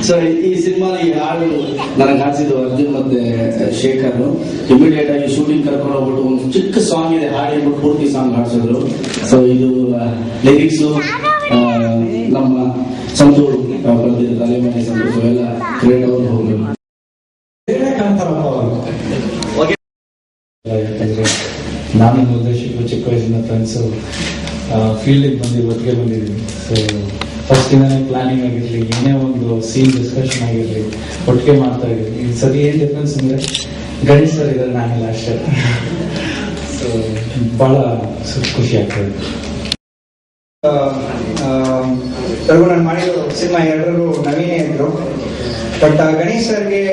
So ಈ cinema ಈ ಹಾಡು ನನಗೆ ಹಾಡಿಸಿದ್ದು ಅರ್ಜುನ್ ಮತ್ತೆ ಶೇಖರ್. ಇಮಿಡಿಯೇಟ್ ಆಗಿ ಶೂಟಿಂಗ್ ಕರ್ಕೊಂಡು ಹೋಗ್ಬಿಟ್ಟು ಒಂದು ಚಿಕ್ಕ ಸಾಂಗ್ ಇದೆ ಹಾಡಿ ಹೇಳ್ಬಿಟ್ಟು ಪೂರ್ತಿ ಸಾಂಗ್ ಹಾಡಿಸಿದ್ರು. ಸೊ ಇದು ಲಿರಿಕ್ಸ್ ನಮ್ಮ ಸಂತೂರು ಬಂದಿದ್ದ ತಲೆಮನೆ ಸಂತೋಷ ಎಲ್ಲ ಕ್ರಿಯೇಟ್ ಅವರು ಹೋಗ್ಬೇಕು. ಯಾಕಂದ್ರೆ ನಾನು ನಿರ್ದೇಶಕರು ಚಿಕ್ಕ ವಯಸ್ಸಿನ ಫ್ರೆಂಡ್ಸು ಫೀಲ್ಡಿಗೆ ಒಟ್ಟಿಗೆ ಬಂದಿದ್ದೀವಿ. ಸೊ ಫಸ್ಟ್ ದಿನನೇ ಪ್ಲಾನಿಂಗ್ ಆಗಿರಲಿ, ಏನೇ ಒಂದು ಸೀನ್ ಡಿಸ್ಕಷನ್ ಆಗಿರಲಿ, ಒಟ್ಟಿಗೆ ಮಾಡ್ತಾ ಇದ್ದೀವಿ. ಈ ಸರಿ ಏನು ಡಿಫ್ರೆನ್ಸ್ ಅಂದರೆ ಗಣೇಶ್ ಸರ್ ಇದ್ದಾರೆ, ನಾನೆಲ್ಲ ಅಷ್ಟೇ. ಸೊ ಭಾಳ ಖುಷಿ ಆಗ್ತದೆ. ನಾನು ಮಾಡಿರೋ ಸಿನಿಮಾ ಎರಡರೂ ನವೀನೇ ಇದ್ರು. ಬಟ್ ಗಣೇಶ್ ಸರ್ಗೆ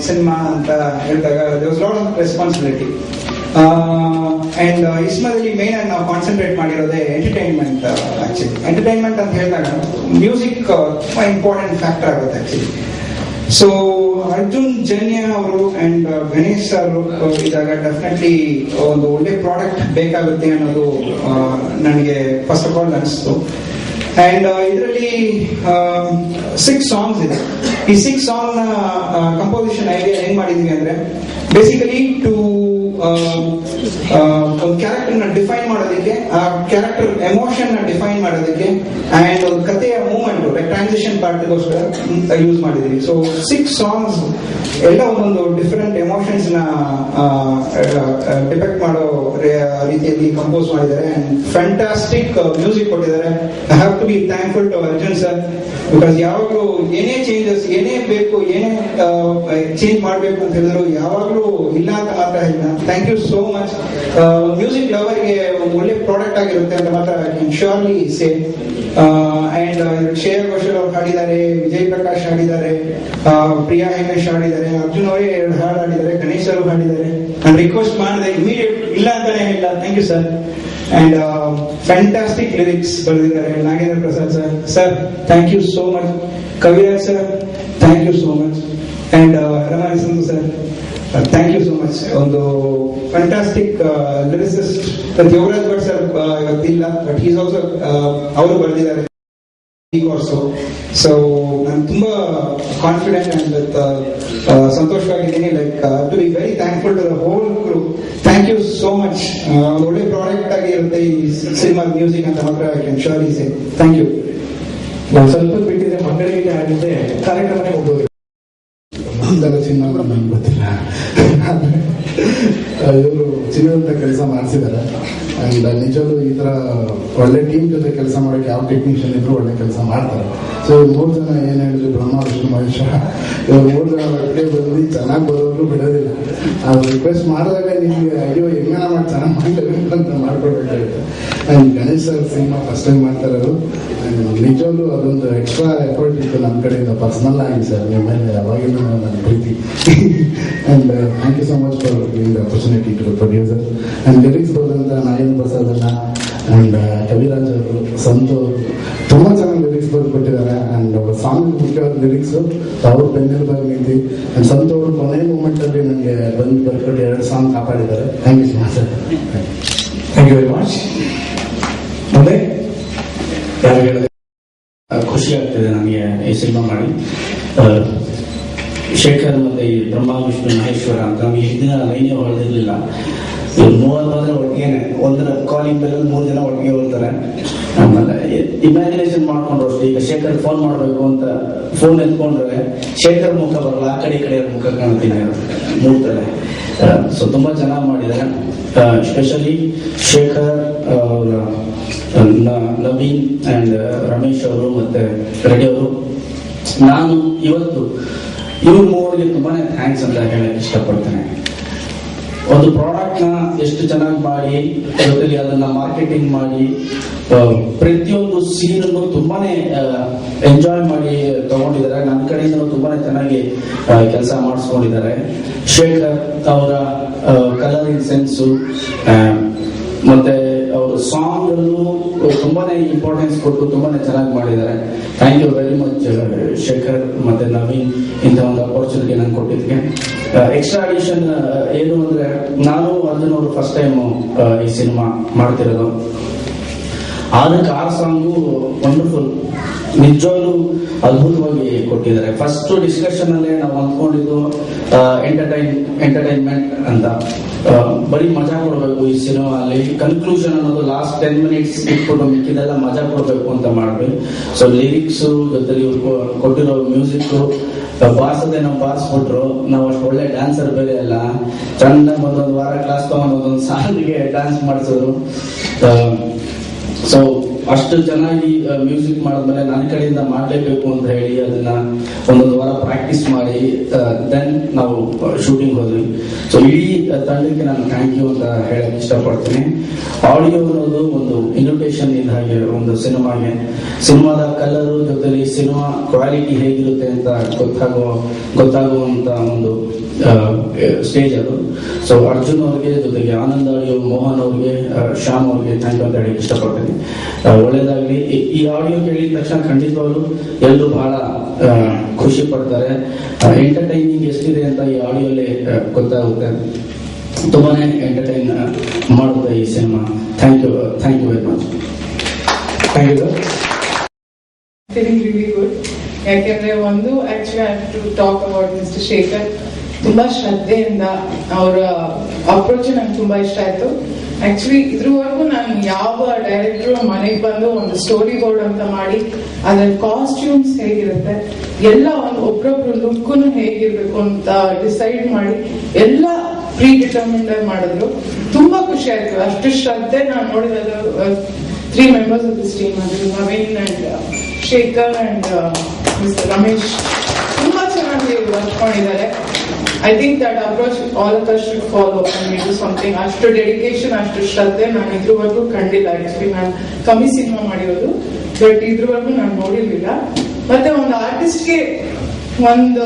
ಸಿನಿಮಾ ಅಂತ ಹೇಳಿದಾಗ there was lot of responsibility. And ಈ ಸಿನಿಮಾದಲ್ಲಿ ಮೇನ್ ಆಗಿ ನಾವು ಕಾನ್ಸಂಟ್ರೇಟ್ ಮಾಡಿರೋದೇ ಎಂಟರ್ಟೈನ್ಮೆಂಟ್. ಆಕ್ಚುಲಿ ಎಂಟರ್ಟೈನ್ಮೆಂಟ್ ಅಂತ ಹೇಳಿದಾಗ ಮ್ಯೂಸಿಕ್ ತುಂಬಾ ಇಂಪಾರ್ಟೆಂಟ್ ಫ್ಯಾಕ್ಟರ್ ಆಗುತ್ತೆ ಆಕ್ಚುಲಿ. ಸೊ ಅರ್ಜುನ್ ಜನ್ಯ ಅವರು ಅಂಡ್ ಗಣೇಶ್ ಸರ್ ಇದ್ದಾಗ ಡೆಫಿನೆಟ್ಲಿ ಒಂದು ಒಳ್ಳೆ ಪ್ರಾಡಕ್ಟ್ ಬೇಕಾಗುತ್ತೆ ಅನ್ನೋದು ನನಗೆ ಫಸ್ಟ್ ಆಫ್ ಆಲ್ ಅನಿಸ್ತು. ಅಂಡ್ ಇದರಲ್ಲಿ 6 ಸಾಂಗ್ಸ್ ಇದೆ. ಈ 6 ಸಾಂಗ್ ನ ಕಂಪೋಸಿಷನ್ ಐಡಿಯಾ ಹೆಂಗ್ ಮಾಡಿದೀವಿ ಅಂದ್ರೆ ಬೇಸಿಕಲಿ ಟು ಒಂದು ಕ್ಯಾರೆಕ್ಟರ್ ನ ಡಿಫೈನ್ ಮಾಡೋದಕ್ಕೆ, ಆ ಕ್ಯಾರೆಕ್ಟರ್ ಎಮೋಷನ್ ನ ಡಿಫೈನ್ ಮಾಡೋದಕ್ಕೆ ಅಂಡ್ ಒಂದು ಕಥೆಯ ಮೂವ್ಮೆಂಟ್ ಲೈಕ್ ಟ್ರಾನ್ಸಿಷನ್ ಪಾರ್ಟ್ಗೋಸ್ಕರ ಯೂಸ್ ಮಾಡಿದೀವಿ. ಸೊ 6 ಸಾಂಗ್ಸ್ ಎಲ್ಲ ಒಂದೊಂದು ಡಿಫರೆಂಟ್ ಎಮೋಷನ್ಸ್ ನ ಡಿಪೆಕ್ಟ್ ಮಾಡೋ ರೀತಿಯಲ್ಲಿ ಕಂಪೋಸ್ ಮಾಡಿದ್ದಾರೆ. ಅಂಡ್ ಫ್ಯಾಂಟಾಸ್ಟಿಕ್ ಮ್ಯೂಸಿಕ್ ಕೊಟ್ಟಿದ್ದಾರೆ. I have to be thankful to Arjun sir, because ಯಾವಾಗಲೂ ಏನೇ ಚೇಂಜಸ್, ಏನೇ ಬೇಕು, ಏನೇ ಚೇಂಜ್ ಮಾಡಬೇಕು ಅಂತ ಹೇಳಿದ್ರು ಯಾವಾಗಲೂ ಇಲ್ಲ ಅಂತ ಮಾತ್ರ ಇಲ್ಲ. Thank you so much. Music ಲವರ್ಗೆ ಒಂದು ಒಳ್ಳೆ ಪ್ರಾಡಕ್ಟ್ ಆಗಿರುತ್ತೆ ಅಂತ ಮಾತ್ರ surely say. And Shreya Ghoshal ಅವ್ರು ಹಾಡಿದ್ದಾರೆ, ವಿಜಯ್ ಪ್ರಕಾಶ್ ಹಾಡಿದ್ದಾರೆ, ಪ್ರಿಯಾ ಹೇಮೇಶ್ ಹಾಡಿದ್ದಾರೆ, ಅರ್ಜುನ್ ಅವರೇ 2 ಹಾಡು ಹಾಡಿದ್ದಾರೆ, ಗಣೇಶ್ ಅವರು ಹಾಡಿದ್ದಾರೆ. ನಾನು ರಿಕ್ವೆಸ್ಟ್ ಮಾಡಿದೆ, ಇಮಿಡಿಯೇಟ್ ಇಲ್ಲ ಅಂತಾನೆ ಇಲ್ಲ. Thank you sir. And fantastic lyrics ಬರೆದಿದ್ದಾರೆ Nagendra Prasad sir. Sir thank you so much. Kaviraj sir thank you so much. And Ramani Santhu sir thank you so much. ಒಂದು fantastic lyricist. Yuvaraj Bhat sir ಇವತ್ತಿಲ್ಲ, ಬಟ್ ಈಸ್ ಆಲ್ಸೋ ಅವರು ಬರೆದಿದ್ದಾರೆ also. So ನಾನು ತುಂಬಾ confident and ಸಂತೋಷವಾಗಿದ್ದೀನಿ. Like to be very thankful to the whole crew. Thank you so much. ಒಳ್ಳೆ product ಆಗಿ ಇರುತ್ತೆ ಈ ಸಿನಿಮಾ ಮ್ಯೂಸಿಕ್ ಅಂತ ಮಾತ್ರ I can surely say. Thank you. ನಾವು ಸ್ವಲ್ಪ ಬಿಟ್ಟಿದ್ರೆ ಮಂಗಳಿಗೆ ಆಗಿದ್ದೆ ಕಾರ್ಯಕ್ರಮಕ್ಕೆ ಹೋಗೋದು ಸಿನಿಮಾ ನಮ್ಗೆ ಗೊತ್ತಿಲ್ಲ. ಇವರು ಚಿನ್ನದಂತ ಕೆಲಸ ಮಾಡಿಸಿದ್ದಾರೆ. ಅಂಡ್ ನಿಜವಾಗ್ಲೂ ಈ ತರ ಒಳ್ಳೆ ಟೀಮ್ ಜೊತೆ ಕೆಲಸ ಮಾಡೋಕೆ ಯಾವ ಟೆಕ್ನಿಷಿಯನ್ ಇದ್ರು ಒಳ್ಳೆ ಕೆಲಸ ಮಾಡ್ತಾರೆ. ಸೊ 3 ಜನ ಏನ್ ಹೇಳಿದ್ರು, ಬ್ರಹ್ಮ ವಿಷ್ಣು ಮಹೇಶ, ಇವ್ರು 3 ಜನ ಒಟ್ಟಿಗೆ ಬಂದು ಚೆನ್ನಾಗಿ ಬರೋರು ಬಿಡೋದಿಲ್ಲ. ಅವ್ರು ರಿಕ್ವೆಸ್ಟ್ ಮಾಡಿದಾಗ ನಿಮ್ಗೆ ಅಯ್ಯೋ ಹೆಂಗನ ಮಾಡಿ ಚೆನ್ನಾಗಿ ಮಾಡಬೇಕು ಅಂತ ಮಾಡ್ಕೊಡ್ಬೇಕಾಗುತ್ತೆ. And Ganesh sir cinema first time ಮಾಡ್ತಾ ಇರೋದು. ನಿಜವಾಗ್ಲೂ ಅದೊಂದು ಎಕ್ಸ್ಟ್ರಾ ಎಫರ್ಟ್ ಇತ್ತು ನಮ್ಮ ಕಡೆಯಿಂದ ಪರ್ಸನಲ್ ಆಗಿ ಸರ್. ನಿಮ್ಮ ಮೇಲೆ ಯಾವಾಗಿಂದ ನನ್ನ ಪ್ರೀತಿ. And thank you so much for giving the opportunity to producer. And lyrics ಬರೆದಂತ ನಾಗೇಂದ್ರ ಪ್ರಸಾದ್ ಅನ್ನ ಅಂಡ್ ಕವಿರಾಜ್ ಅವರು, ಸಂತು ತುಂಬಾ ಚೆನ್ನಾಗಿ ಲಿರಿಕ್ಸ್ ಬರೆದುಕೊಟ್ಟಿದ್ದಾರೆ. ಅಂಡ್ ಸಾಂಗ್ ಮುಖ್ಯವಾದ ಲಿರಿಕ್ಸ್ ಅವ್ರ ಬೆನ್ನೆಲು ಬರ ನಿಂತಿ. ಅಂಡ್ ಸಂತು ಅವರು ಕೊನೆ ಮೂಮೆಂಟ್ ಅಲ್ಲಿ ನನಗೆ ಬಂದು ಬರ್ಕೊಟ್ಟು 2 ಸಾಂಗ್ ಕಾಪಾಡಿದ್ದಾರೆ. Thank you so much sir. Thank you very much. ಮುಂದೆ ಯಾರು ಹೇಳಿದೆ? ಖುಷಿ ಆಗ್ತಿದೆ ನನಗೆ ಈ ಸಿನಿಮಾ ಮಾಡಿ. ಶೇಖರ್ ಮತ್ತೆ ಈ ಬ್ರಹ್ಮ ವಿಷ್ಣು ಮಹೇಶ್ವರ ಅಂತ ನಮಗೆ ಹಿಂದಿನ ಲೈನೇ ಹೊಡೆದಿರ್ಲಿಲ್ಲ. ಇವ್ರು 3 ಬಂದ್ರೆ ಒಟ್ಟಿಗೆ ಒಂದರ ಕಾಲಿಂಗ್ ಬೆಲ್ 3 ಜನ ಒಟ್ಟಿಗೆ ಹೋಗ್ತಾರೆ. ಆಮೇಲೆ ಇಮ್ಯಾಜಿನೇಷನ್ ಮಾಡ್ಕೊಂಡ್ರು ಅಷ್ಟೇ. ಈಗ ಶೇಖರ್ ಫೋನ್ ಮಾಡಬೇಕು ಅಂತ ಫೋನ್ ಎತ್ಕೊಂಡ್ರೆ ಶೇಖರ್ ಮುಖ ಬರಲ್ಲ, ಆ ಕಡೆ ಮುಖ ಕಾಣ್ತೀನಿ ಮೂಡ್ತಾರೆ. ಸೊ ತುಂಬಾ ಚೆನ್ನಾಗಿ ಮಾಡಿದ್ದಾರೆ. ಎಸ್ಪೆಷಲಿ ಶೇಖರ್ ಅವರ ನವೀನ್ ಅಂಡ್ ರಮೇಶ್ ಅವರು ಮತ್ತೆ ರೆಡ್ಡಿ ಅವರು. ನಾನು ಇವತ್ತು ಇವ್ರ 3ಗೆ ತುಂಬಾನೇ ಥ್ಯಾಂಕ್ಸ್ ಅಂತ ಹೇಳಕ್ ಇಷ್ಟಪಡ್ತೇನೆ. ಒಂದು ಪ್ರಾಡಕ್ಟ್ ನ ಎಷ್ಟು ಚೆನ್ನಾಗಿ ಮಾಡಿ, ಜೊತೆಲಿ ಅದನ್ನ ಮಾರ್ಕೆಟಿಂಗ್ ಮಾಡಿ, ಪ್ರತಿಯೊಂದು ಸೀನ್ ಅನ್ನು ತುಂಬಾನೇ ಎಂಜಾಯ್ ಮಾಡಿ ತಗೊಂಡಿದ್ದಾರೆ. ನನ್ನ ಕಡೆಯಿಂದ ತುಂಬಾನೇ ಚೆನ್ನಾಗಿ ಕೆಲಸ ಮಾಡಿಸ್ಕೊಂಡಿದ್ದಾರೆ. ಶೇಖರ್ ಅವರ ಕಲರಿಂಗ್ ಸೆನ್ಸು ಮತ್ತೆ ಅವರು ಸಾಂಗ್ ಅಲ್ಲೂ ತುಂಬಾನೇ ಇಂಪಾರ್ಟೆನ್ಸ್ ಕೊಟ್ಟು ತುಂಬಾನೇ ಚೆನ್ನಾಗಿ ಮಾಡಿದ್ದಾರೆ. Thank you very much Shekhar ಮತ್ತೆ ನವೀನ್, ಇಂಥ ಒಂದು ಅಪರ್ಚುನಿಟಿ ನಂಗೆ ಕೊಟ್ಟಿದ್ದಕ್ಕೆ. ಎಕ್ಸ್ಟ್ರಾ ಅಡಿಷನ್ ಏನು ಅಂದ್ರೆ, ನಾನು ಅದನ್ನೋರು ಫಸ್ಟ್ ಟೈಮ್ ಈ ಸಿನಿಮಾ ಮಾಡ್ತಿರೋದು. ಅದಕ್ಕೆ 6 ಸಾಂಗು ವಂಡರ್ಫುಲ್, ನಿಜವಾಗ್ಲೂ ಅದ್ಭುತವಾಗಿ ಕೊಟ್ಟಿದ್ದಾರೆ. ಫಸ್ಟ್ ಡಿಸ್ಕಷನ್ ಅಲ್ಲೇ ನಾವು ಅಂದ್ಕೊಂಡಿದ್ದು ಎಂಟರ್ಟೈನ್ಮೆಂಟ್ ಅಂತ, ಬರೀ ಮಜಾ ಕೊಡಬೇಕು ಈ ಸಿನಿಮಾ ಅಲ್ಲಿ. ಕನ್ಕ್ಲೂಷನ್ ಅನ್ನೋದು ಲಾಸ್ಟ್ 10 minutes ಇಟ್ಬಿಟ್ಟು ಮಿಕ್ಕಿದೆಲ್ಲ ಮಜಾ ಕೊಡಬೇಕು ಅಂತ ಮಾಡಿದ್ವಿ. ಸೊ ಲಿರಿಕ್ಸ್ ಜೊತೆ ಇವ್ರು ಕೊಟ್ಟಿರೋ ಮ್ಯೂಸಿಕ್ ಬಾರ್ಸದೆ ನಾವು ಬಾರಿಸ್ಬಿಟ್ರು. ನಾವು ಅಷ್ಟು ಒಳ್ಳೆ ಡ್ಯಾನ್ಸರ್ ಬೇರೆ ಅಲ್ಲ, ಚೆನ್ನಾಗಿ ಒಂದೊಂದು ವಾರ ಕ್ಲಾಸ್ ತಗೊಂಡು ಒಂದೊಂದು ಸಾಂಗ್ಗೆ ಡ್ಯಾನ್ಸ್ ಮಾಡಿಸಿದ್ರು. ಸೊ ಅಷ್ಟು ಚೆನ್ನಾಗಿ ಮ್ಯೂಸಿಕ್ ಮಾಡಿದ್ಮೇಲೆ ನನ್ನ ಕಡೆಯಿಂದ ಮಾಡಲೇಬೇಕು ಅಂತ ಹೇಳಿ ಅದನ್ನ ಒಂದೊಂದು ವಾರ ಪ್ರಾಕ್ಟೀಸ್ ಮಾಡಿ ದೆನ್ ನಾವು ಶೂಟಿಂಗ್ ಹೋದ್ವಿ. ಸೊ ಇಡೀ ತಂಡಕ್ಕೆ ನಾನು ಥ್ಯಾಂಕ್ ಯು ಅಂತ ಹೇಳಕ್ ಇಷ್ಟಪಡ್ತೀನಿ. ಆಡಿಯೋ ಅನ್ನೋದು ಒಂದು ಇನ್ವಿಟೇಷನ್ ಇದ್ದ ಹಾಗೆ ಒಂದು ಸಿನಿಮಾದ ಕಲರು ಜೊತೆಲಿ ಸಿನಿಮಾ ಕ್ವಾಲಿಟಿ ಹೇಗಿರುತ್ತೆ ಅಂತ ಗೊತ್ತಾಗುವಂತ ಒಂದು ಸ್ಟೇಜ್ ಅದು. ಸೊ ಅರ್ಜುನ್ ಅವ್ರಿಗೆ, ಜೊತೆಗೆ ಆನಂದ್ ಆಡಿಯೋ, ಮೋಹನ್ ಅವ್ರಿಗೆ, ಶ್ಯಾಮ್ ಅವ್ರಿಗೆ ಥ್ಯಾಂಕ್ ಯು ಅಂತ ಹೇಳಿ ಇಷ್ಟಪಡ್ತೀನಿ. ಒಳ್ಳೇದಾಗ್ಲಿ. ಈ ಆಡಿಯೋ ಕೇಳಿದ ತಕ್ಷಣ ಖಂಡಿತವಾಗ್ಲು ಎಲ್ಲರೂ ಬಹಳ ಖುಷಿ ಪಡ್ತಾರೆ. ಎಂಟರ್ಟೈನಿಂಗ್ ಎಷ್ಟಿದೆ ಅಂತ ಈ ಆಡಿಯೋಲಿ ಗೊತ್ತಾಗುತ್ತೆ. ತುಂಬಾನೇ ಎಂಟರ್ಟೈನ್ ಮಾಡುತ್ತೆ ಈ cinema. Thank you very much. Thank you. Feeling really good. ಯಾಕೆಂದ್ರೆ ಒಂದು actually I have to talk about mister Shekhar. ತುಂಬಾ ಶ್ರದ್ಧೆಯಿಂದ ಅವರ ಅಪ್ರೋಚ್ ನಂಗೆ ತುಂಬಾ ಇಷ್ಟ ಆಯ್ತು. ಆಕ್ಚುಲಿ ಇದ್ರವರೆಗೂ ನಾನು ಯಾವ ಡೈರೆಕ್ಟರ್ ಮನೆಗೆ ಬಂದು ಒಂದು ಸ್ಟೋರಿ ಬೋರ್ಡ್ ಅಂತ ಮಾಡಿ ಅದರ ಕಾಸ್ಟ್ಯೂಮ್ಸ್ ಹೇಗಿರುತ್ತೆ, ಎಲ್ಲ ಒಂದು ಒಬ್ರೊಬ್ರು ಲುಕ್ನು ಹೇಗಿರ್ಬೇಕು ಅಂತ ಡಿಸೈಡ್ ಮಾಡಿ ಎಲ್ಲ ಪ್ರೀ ಡಿಟರ್ಮಿಂಡ್ ಮಾಡಿದ್ರು. ತುಂಬಾ ಖುಷಿ ಆಯ್ತು. ಅಷ್ಟು ಶ್ರದ್ಧೆ ನಾನು ನೋಡಿರೋದು 3 members of this team, Naveen and Shekhar and mister Ramesh, ತುಂಬಾ ಚೆನ್ನಾಗಿ ವರ್ಕ್ ಮಾಡಿದ್ದಾರೆ. I think that approach all of us should follow and do something. ಅಷ್ಟು ಡೆಡಿಕೇಶನ್, ಅಷ್ಟು ಶ್ರದ್ಧೆ ನಾನು ಇದ್ರವರೆಗೂ ಕಂಡಿಲ್ಲ. ಆಕ್ಚುಲಿ ನಾನು ಕಮ್ಮಿ ಸಿನಿಮಾ ಮಾಡಿರೋದು, ಬಟ್ ಇದ್ರವರೆಗೂ ನಾನು ನೋಡಿರ್ಲಿಲ್ಲ. ಮತ್ತೆ ಒಂದು ಆರ್ಟಿಸ್ಟ್ಗೆ ಒಂದು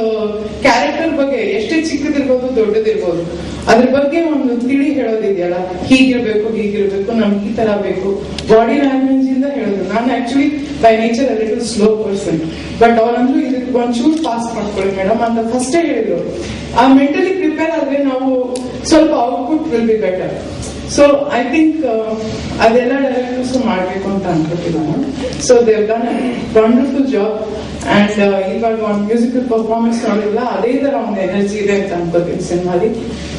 ಕ್ಯಾರೆಕ್ಟರ್ ಬಗ್ಗೆ ಎಷ್ಟೇ ಚಿಕ್ಕದಿರ್ಬೋದು ದೊಡ್ಡದಿರ್ಬೋದು ಅದ್ರ ಬಗ್ಗೆ ಒಂದು ತಿಳಿ ಹೇಳೋದಿದೆಯಲ್ಲ, ಹೀಗಿರ್ಬೇಕು ನಮ್ಗೆ ಈ ತರ ಬೇಕು, ಬಾಡಿ ಲ್ಯಾಂಗ್ವೇಜ್ ಇಂದ ಹೇಳೋದು. ನಾನು actually by nature a little slow person, but ಅವರಂದ್ರೂ ಇದಕ್ಕೆ ಒಂಚೂರು ಪಾಸ್ ಮಾಡ್ಕೊಳ್ಳಿ ಮೇಡಮ್ ಅಂತ ಫಸ್ಟೇ ಹೇಳಿದ್ರು. ಆ ಮೆಂಟಲಿ ಪ್ರಿಪೇರ್ ಆದ್ರೆ ನಾವು ಸ್ವಲ್ಪ output will be better. So I think ಅದೆಲ್ಲ ಡೈರೆಕ್ಟರ್ಸ್ ಮಾಡ್ಬೇಕು ಅಂತ ಅನ್ಕೋತೀನಿ ನಾನು. So they've done wonderful job. And ಇವಾಗ ಒಂದು ಮ್ಯೂಸಿಕಲ್ ಪರ್ಫಾರ್ಮೆನ್ಸ್ ನೋಡಿಲ್ಲ, ಅದೇ ತರ ಒಂದು ಎನರ್ಜಿ ಇದೆ ಅಂತ ಅನ್ಕೋತೀನಿ ಸಿನಿಮಾಲಿ.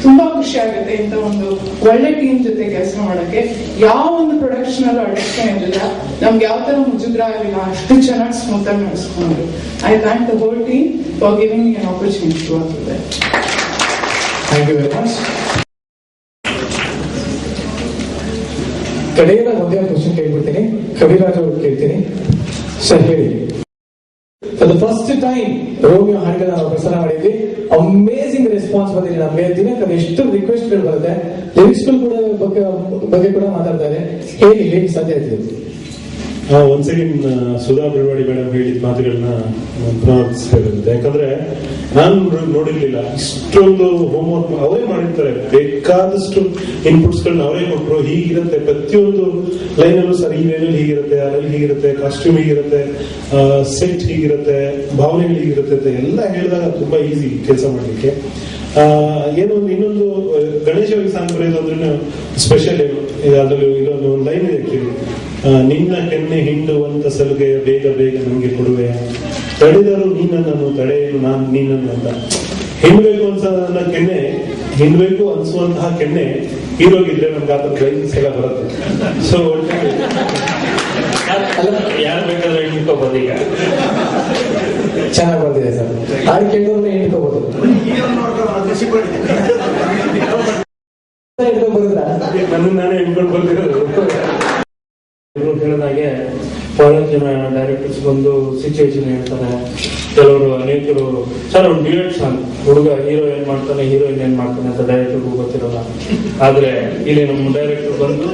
ತುಂಬಾ ಖುಷಿ ಆಗುತ್ತೆ ಇಂಥ ಒಂದು ಒಳ್ಳೆ ಟೀಮ್ ಜೊತೆ ಕೆಲಸ ಮಾಡಕ್ಕೆ. ಯಾವ ಒಂದು ಪ್ರೊಡಕ್ಷನ್ ಅಲ್ಲೂ ಅಡಕ್ಷನ್ ಇರಲಿಲ್ಲ, ನಮ್ಗೆ ಯಾವ ತರ ಮುಜುಗ್ರ ಆಗಿಲ್ಲ, ಅಷ್ಟು ಚೆನ್ನಾಗಿ ಸ್ಮೂತ್ ಆಗಿ ನಡೆಸ್ಕೊಂಡ್ರು. I thank the whole team for giving me an opportunity to work with them. Thank you very much. ಕಡೆಯಿಂದ ಒಂದೇ ಒಂದು ಕ್ವಶನ್ ಕೇಳ್ಬಿಡ್ತೀನಿ, ಕವಿರಾಜ್ ಅವ್ರು ಕೇಳ್ತೀನಿ. ಸರ್ ಹೇಳಿ, for the first time Romeo ಹಾಡುಗಳನ್ನ ನಾವು ಪ್ರಸಾರ ಮಾಡಿದ್ವಿ. ಅಮೇಸಿಂಗ್ ರೆಸ್ಪಾನ್ಸ್ ಬಂದಿದೆ ನಮ್ಗೆ. ದಿನಕ್ಕೆ ಎಷ್ಟು ರಿಕ್ವೆಸ್ಟ್ ಗಳು ಬರುತ್ತೆ, ಲಿರಿಕ್ಸ್ ಕೂಡ ಬಗ್ಗೆ ಕೂಡ ಮಾತಾಡ್ತಾರೆ. ಹೇಗೆ ಸಾಧ್ಯ ಆಯ್ತು? ಒಂದ್ ಸೆಕೆಂಡ್ ಸುಧಾ ಬೆಳವಾಡಿ ಮೇಡಮ್ ಹೇಳಿದ ಮಾತುಗಳನ್ನ ಪುನರಾವರ್ತಿಸಬೇಕಾಗುತ್ತೆ. ಯಾಕಂದ್ರೆ ನಾನು ನೋಡಿರ್ಲಿಲ್ಲ, ಇಷ್ಟೊಂದು ಹೋಮ್ವರ್ಕ್ ಅವರೇ ಮಾಡಿರ್ತಾರೆ, ಬೇಕಾದಷ್ಟು ಇನ್ಪುಟ್ಸ್ ಗಳನ್ನ ಅವರೇ ಕೊಟ್ಟರು. ಹೀಗಿರುತ್ತೆ ಪ್ರತಿಯೊಂದು ಲೈನಲ್ಲೂ, ಸರ್ ಈ ಲೈನಲ್ಲಿ ಹೀಗಿರುತ್ತೆ, ಆ ಲೈನ್ ಹೀಗಿರುತ್ತೆ, ಕಾಸ್ಟ್ಯೂಮ್ ಹೀಗಿರುತ್ತೆ, ಸೆಟ್ ಹೀಗಿರುತ್ತೆ, ಭಾವನೆಗಳು ಹೀಗಿರುತ್ತೆ ಅಂತ ಎಲ್ಲ ಹೇಳಿದಾಗ ತುಂಬಾ ಈಸಿ ಕೆಲಸ ಮಾಡ್ಲಿಕ್ಕೆ. ಏನೋ ಇನ್ನೊಂದು ಗಣೇಶ ಸಾಂಗ್ ಬರೆಯೋದು ಅಂದ್ರೆ ಸ್ಪೆಷಲ್ ಏನು, ಅದರಲ್ಲಿ ಇನ್ನೊಂದು ಲೈನ್ ಇದೆ ಆಕ್ಚುಲಿ, ನಿನ್ನ ಕೆನ್ನೆ ಹಿಂಡುವಂತ ಸಲುಗೆ ಬೇಗ ಬೇಗ ನಮ್ಗೆ ಕೊಡುವೆ, ತಡೆದರು ನೀನನ್ನು ತಡೆಯಲು ನಾನು ನೀನನ್ನು ಅಂತ. ಹಿಂಡ್ಬೇಕು ಅನ್ಸೋದನ್ನ ಕೆನ್ನೆ, ಹಿಂಡ್ಬೇಕು ಅನ್ಸುವಂತಹ ಕೆನ್ನೆ ಹೀರೋಗಿದ್ರೆ ನಮ್ಗೆ ಆ ಲೈನ್ಸ್ ಎಲ್ಲ ಬರುತ್ತೆ. ಸೊ ಯಾರು ಬೇಕಾದ್ರೆ ಹಿಂಡ್ಕೋಬಹುದು. ಈಗ ಚೆನ್ನಾಗಿ ಬಂದಿದೆ ಸರ್, ಹಾಡು ಕೇಳೋದ್ರೆ ಹಿಂಡ್ಕೋಬಹುದು. ನನ್ನ ನಾನೇ ಹಿಂಡ್ಕೊಂಡು ಬಂದಿರೋದು. ಹೇಳಿದಾಗೆ ಬಹಳ ಜನ ಡೈರೆಕ್ಟರ್ಸ್ ಬಂದು ಸಿಚುವೇಶನ್ ಹೇಳ್ತಾರೆ. ಕೆಲವರು ಅನೇಕರು ಸರ್ ಒಂದು ಡ್ಯೂಯೆಟ್ ಸಾಂಗ್, ಹುಡುಗ ಹೀರೋ ಏನ್ ಮಾಡ್ತಾನೆ, ಹೀರೋಯಿನ್ ಏನ್ ಮಾಡ್ತಾನೆ ಅಂತ ಡೈರೆಕ್ಟರ್ಗೂ ಗೊತ್ತಿರೋಲ್ಲ. ಆದ್ರೆ ಇಲ್ಲಿ ನಮ್ಮ ಡೈರೆಕ್ಟರ್ ಬಂದು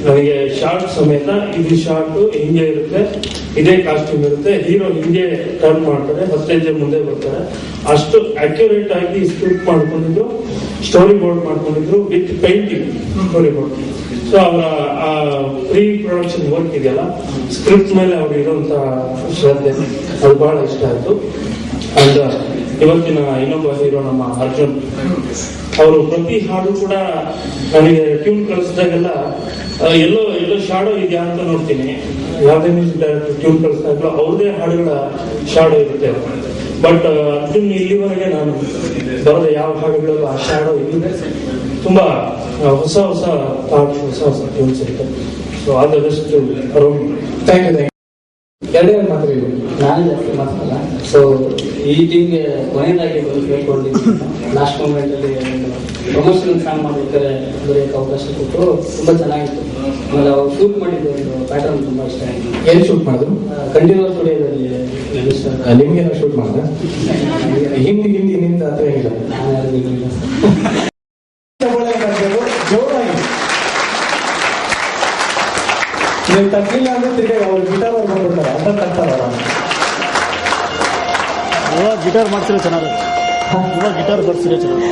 ನನಗೆ ಶಾರ್ಟ್ ಸಮೇತ ಇದು ಶಾರ್ಟ್ ಹಿಂಗೆ ಇರುತ್ತೆ, ಇದೇ ಕಾಸ್ಟ್ಯೂಮ್ ಇರುತ್ತೆ, ಹೀರೋ ಹಿಂಗೆ ಟರ್ನ್ ಮಾಡ್ತಾರೆ, 10 ಹೆಜ್ಜೆ ಮುಂದೆ ಬರ್ತಾರೆ. ಅಷ್ಟು ಅಕ್ಯುರೇಟ್ ಆಗಿ ಸ್ಕ್ರಿಪ್ಟ್ ಮಾಡ್ಕೊಂಡಿದ್ರು, ಸ್ಟೋರಿ ಬೋರ್ಡ್ ಮಾಡ್ಕೊಂಡಿದ್ರು with painting story board. So ಅವರ ಆ ಪ್ರೀ ಪ್ರೊಡಕ್ಷನ್ ವರ್ಕ್ ಇದೆಯಲ್ಲ, ಸ್ಕ್ರಿಪ್ಟ್ ಮೇಲೆ ಅವ್ರು ಇರುವಂತ ಶ್ರದ್ಧೆ, ಅದು ಬಹಳ ಇಷ್ಟ ಆಯ್ತು. ಅಂಡ್ ಇವತ್ತಿನ ಇನ್ನೊಬ್ಬ ಹೀರೋ ನಮ್ಮ ಅರ್ಜುನ್, ಅವರು ಪ್ರತಿ ಹಾಡು ಕೂಡ ನನಗೆ ಟ್ಯೂನ್ ಕಳಿಸಿದಾಗೆಲ್ಲ ಎಲ್ಲೋ ಶಾಡೋ ಇದೆಯಾ ಅಂತ ನೋಡ್ತೀನಿ. ಯಾವುದೇ ಮ್ಯೂಸಿಕ್ ಡೈರೆಕ್ಟರ್ ಟ್ಯೂನ್ ಕಳಿಸಿದಾಗಲೂ ಅವ್ರದೇ ಹಾಡುಗಳ ಶಾಡೋ ಇರುತ್ತೆ. ಬಟ್ ಅರ್ಜುನ್ ಇಲ್ಲಿವರೆಗೆ ನಾನು ಬರೆದ ಯಾವ ಹಾಡುಗಳಲ್ಲೂ ಆ ಶಾಡೋ ಇಲ್ಲಿದೆ. ತುಂಬಾ ಹೊಸ ಥಾಟ್ಸ್, ಹೊಸ ಟ್ಯೂನ್ಸ್ ಇರುತ್ತೆ. So all the best Arun. Thank you. ಎರಡೇ ಮಾತಾಡಿದ್ರು, ನಾನೇ ಜಾಸ್ತಿ ಮಾತಾಡಲ್ಲ. ಸೊ ಈ ಟೀಮ್ಗೆ ಕೊನೆಯದಾಗಿ ಒಂದು ಕೇಳ್ಕೊಂಡಿದ್ದೀನಿ. ಲಾಸ್ಟ್ ಮೂಮೆಂಟ್ ಅಲ್ಲಿ ಪ್ರಮೋಷನಲ್ ಸಾಂಗ್ ಮಾಡ್ಬೇಕಾದ್ರೆ ಬರೆಯೋಕೆ ಅವಕಾಶ ಕೊಟ್ಟರು. ತುಂಬಾ ಚೆನ್ನಾಗಿತ್ತು. ಆಮೇಲೆ ಅವ್ರು ಶೂಟ್ ಮಾಡಿದ್ದು ಒಂದು ಪ್ಯಾಟರ್ನ್ ತುಂಬಾ ಇಷ್ಟ ಆಯಿತು. ಎಲ್ಲಿ ಶೂಟ್ ಮಾಡಿದ್ರು? ಕಂಟಿನ್ಯೂಸ್ ಸ್ಟುಡಿಯೋದಲ್ಲಿ. ನಿಮ್ಗೆ ಶೂಟ್ ಮಾಡಿದ್ರೆ ಹಿಂದಿ ನಿಂದ ಹತ್ರ ಹೇಗಿಲ್ಲ. ನಾನು ಯಾರಿಗಿಲ್ಲ. ಜೋರಾಗಿ ನೀವು ತಗ್ಲಿಲ್ಲ ಅಂದ್ರೆ ತಿರ್ಗಿ ಅವ್ರು ಗಿಟಾರ್ ಅವ್ರು ಬಂದ್ಬಿಡ್ತಾರೆ. ಅಂತ ತಗ್ತಾರ ಇವಾಗ ಗಿಟಾರ್ ಮಾಡ್ತಿರೋ ಚೆನ್ನಾಗಿದೆ. ಇವಾಗ ಗಿಟಾರ್ ಬರ್ಸಿರೋ ಚೆನ್ನಾಗಿ.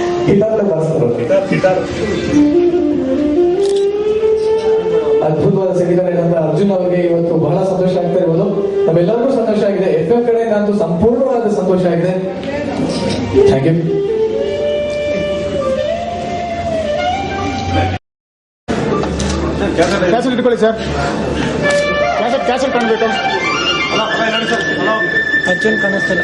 ಅದ್ಭುತವಾದ ಸಂಗೀತ ಅಂತ ಅರ್ಜುನ್ ಅವರಿಗೆ ಇವತ್ತು ಬಹಳ ಸಂತೋಷ ಆಗ್ತಾ ಇರ್ಬೋದು. ನಮ್ಮೆಲ್ಲರಿಗೂ ಸಂತೋಷ ಆಗಿದೆ. ಎಫ್ಎಂ ಕಡೆಯಿಂದ ಅಂತೂ ಸಂಪೂರ್ಣವಾದ ಸಂತೋಷ ಆಗಿದೆ. Thank you. ಕ್ಯಾಸೆಟ್ ಇಟ್ಕೊಳ್ಳಿ ಸರ್. ಕ್ಯಾಸೆಟ್ ಕಾಣಬೇಕು. Arjun ಕಾಣಿಸ್ತಾರೆ.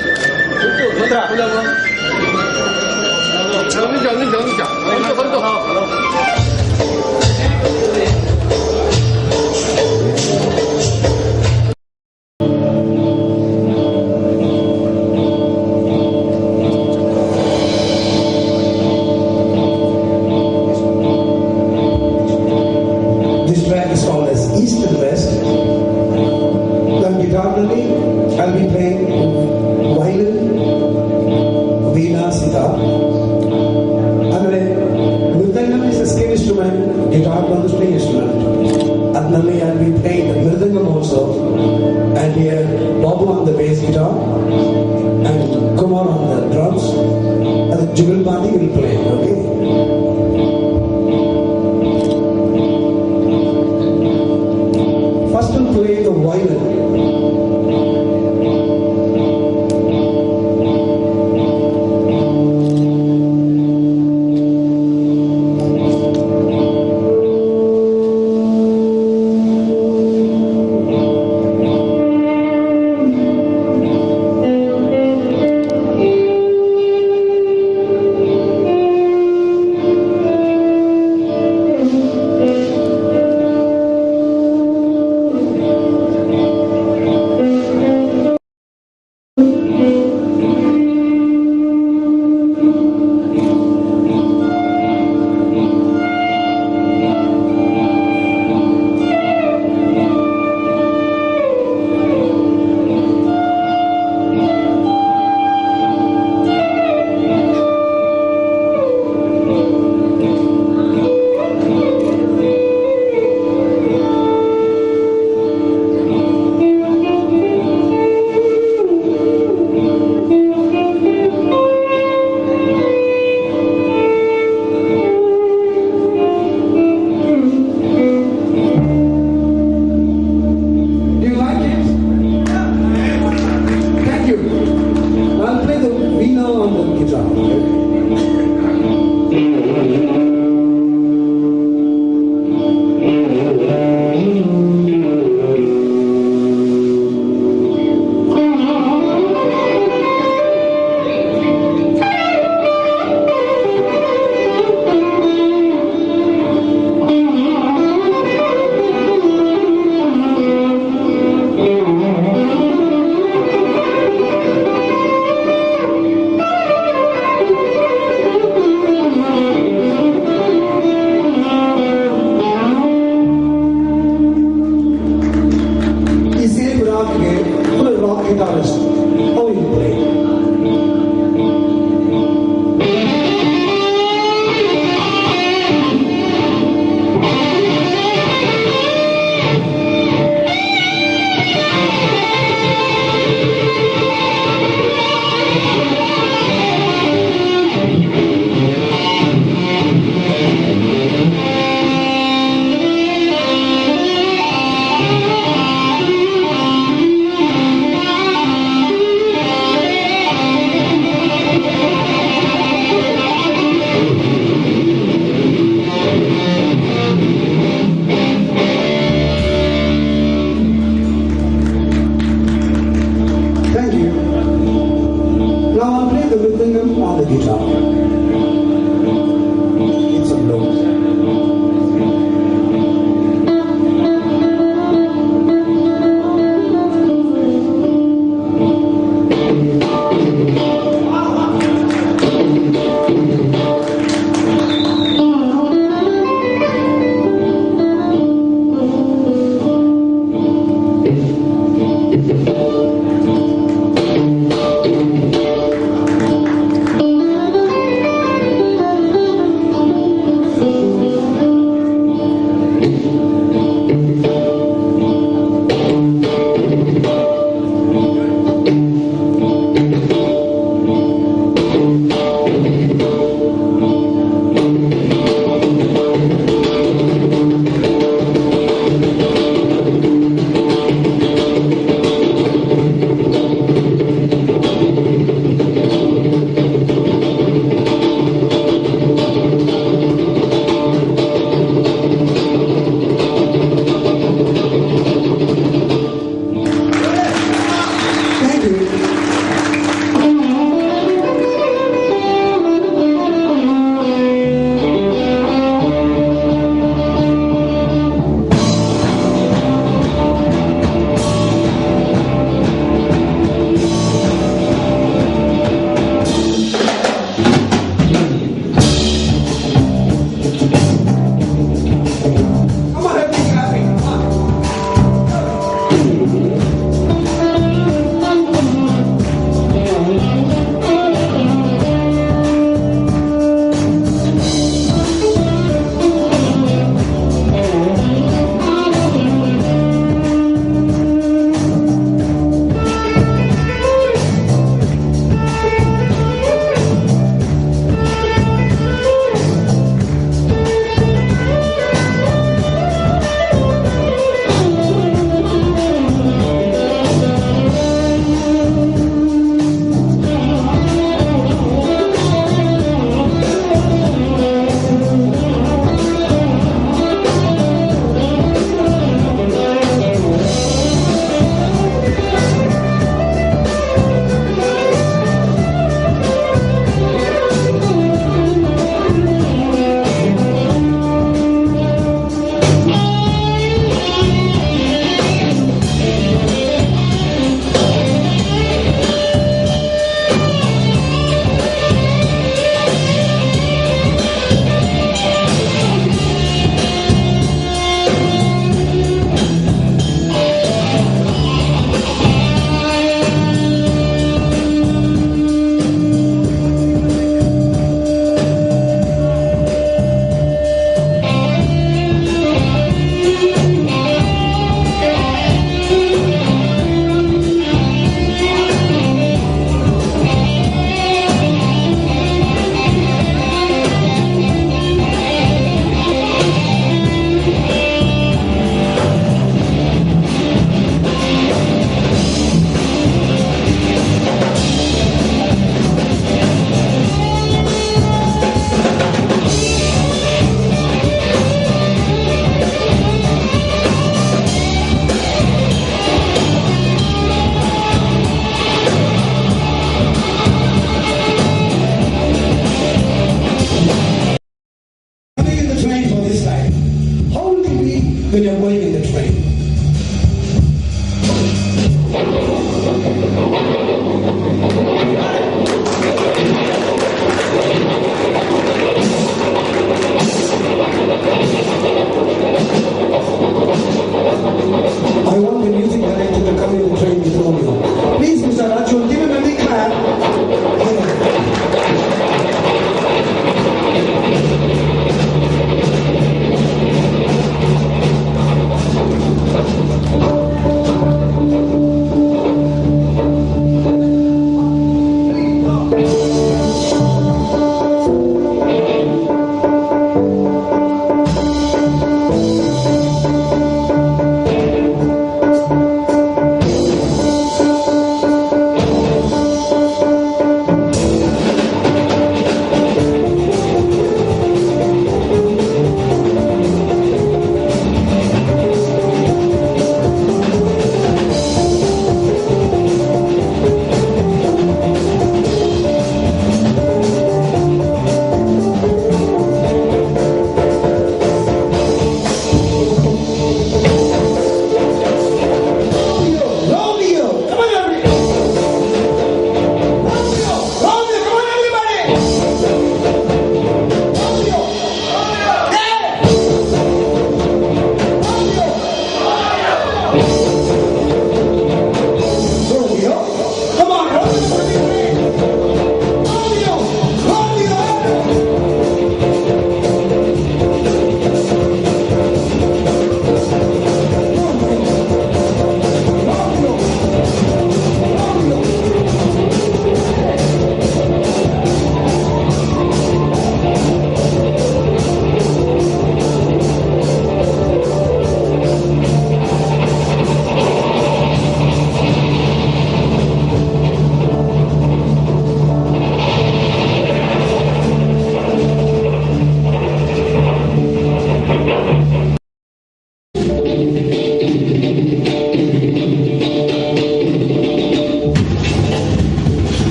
This track is called as East and West. On guitar only, I'll be playing violin, veena, sitar. Andre, mridangam is a scale instrument, guitar is a string instrument. Adnali, I'll be playing the mridangam also. And here, Babu on the bass guitar, and Kumar on the drums, and the Jugal Bandi will play, okay? First we'll play the violin.